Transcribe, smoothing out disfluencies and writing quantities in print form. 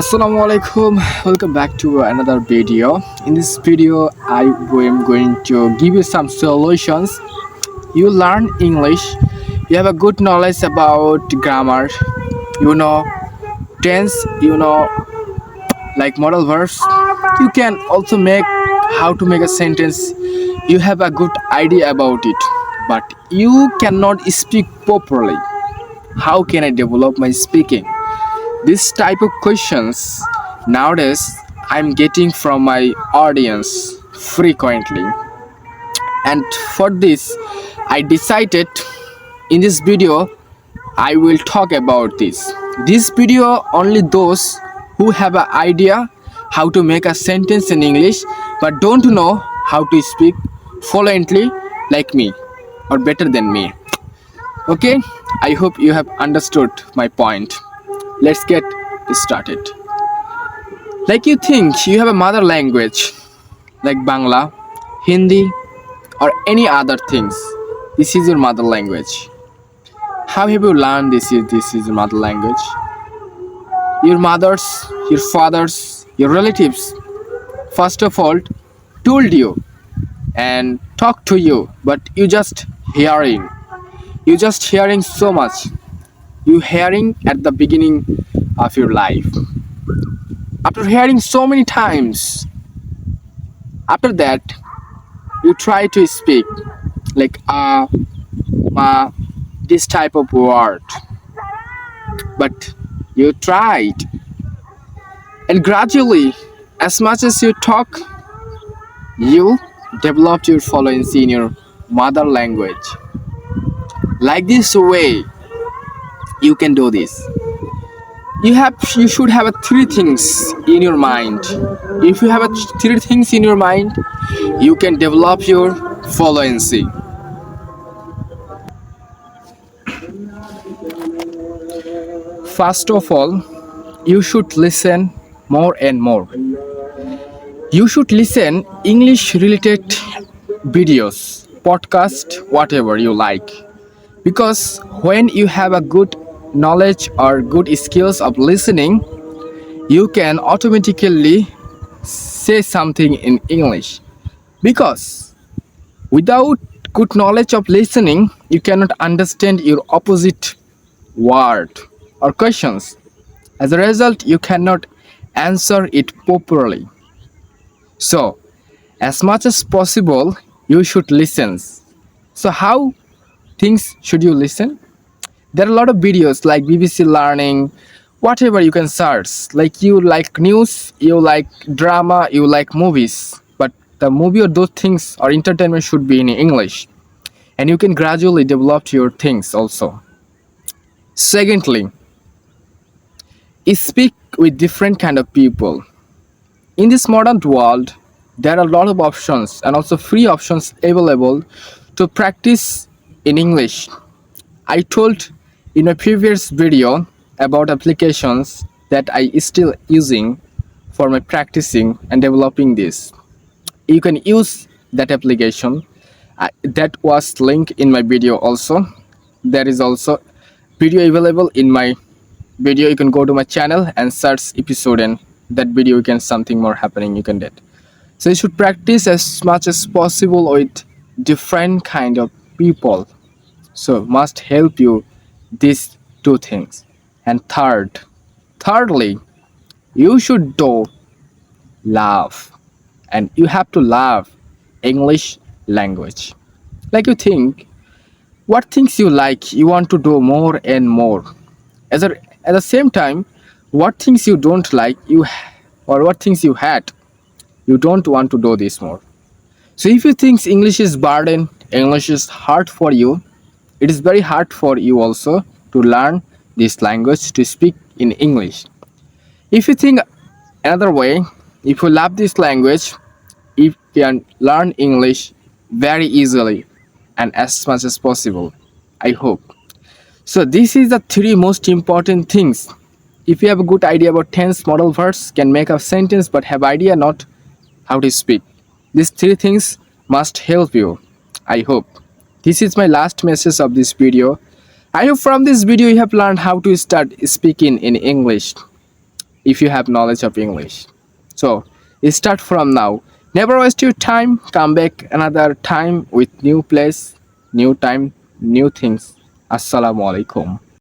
Assalamualaikum. Welcome back to another video. In this video, I am going to give you some solutions. You learn English, you have a good knowledge about grammar, you know tense, like modal verbs. You can also make how to make a sentence. You have a good idea about it, but you cannot speak properly. How can I develop my speaking? This type of questions nowadays I'm getting from my audience frequently. And for this, I decided in this video I will talk about this. This video only those who have an idea how to make a sentence in English but don't know how to speak fluently like me or better than me. Okay, I hope you have understood my point. Let's get started. Like you think you have a mother language like Bangla, Hindi, or any other things. This is your mother language. How have you learned this is your mother language? Your mothers, your fathers, your relatives, first of all, told you and talked to you, but you just hearing. You just hearing so much. You hearing at the beginning of your life. After hearing so many times, after that, you try to speak like ma, this type of word. But you tried, and gradually, as much as you talk, you developed your fluency in your mother language. Like this way, you can do this. You should have three things in your mind. If you have three things in your mind, you can develop your fluency. First of all, you should listen more and more. You should listen English related videos, podcast, whatever you like. Because when you have a good knowledge or good skills of listening, you can automatically say something in English. Because without good knowledge of listening, you cannot understand your opposite word or questions. As a result, you cannot answer it properly. So, as much as possible, you should listen. So, how things should you listen? There are a lot of videos like BBC Learning, whatever you can search. Like you like news, you like drama, you like movies. But the movie or those things or entertainment should be in English. And you can gradually develop your things also. Secondly, speak with different kind of people. In this modern world, there are a lot of options and also free options available to practice in English. I told in a previous video about applications that I still using for my practicing and developing this. You can use that application. That was linked in my video also. There is also video available in my video. You can go to my channel and search episode and that video you can something more happening you can get. So you should practice as much as possible with different kind of people. So must help you these two things. And thirdly, you should do love. And you have to love English language. Like you think, what things you like, you want to do more and more. At the same time, what things you don't like, or what things you had, you don't want to do this more. So if you think English is burden, English is hard for you, it is very hard for you also to learn this language to speak in English. If you think another way, if you love this language, you can learn English very easily and as much as possible. I hope. So this is the three most important things. If you have a good idea about tense, modal verbs, can make a sentence but have idea not how to speak. These three things must help you. I hope. This is my last message of this video. I hope from this video you have learned how to start speaking in English. if you have knowledge of English. So start from now. Never waste your time. Come back another time with new place, new time, new things. Assalamu alaikum.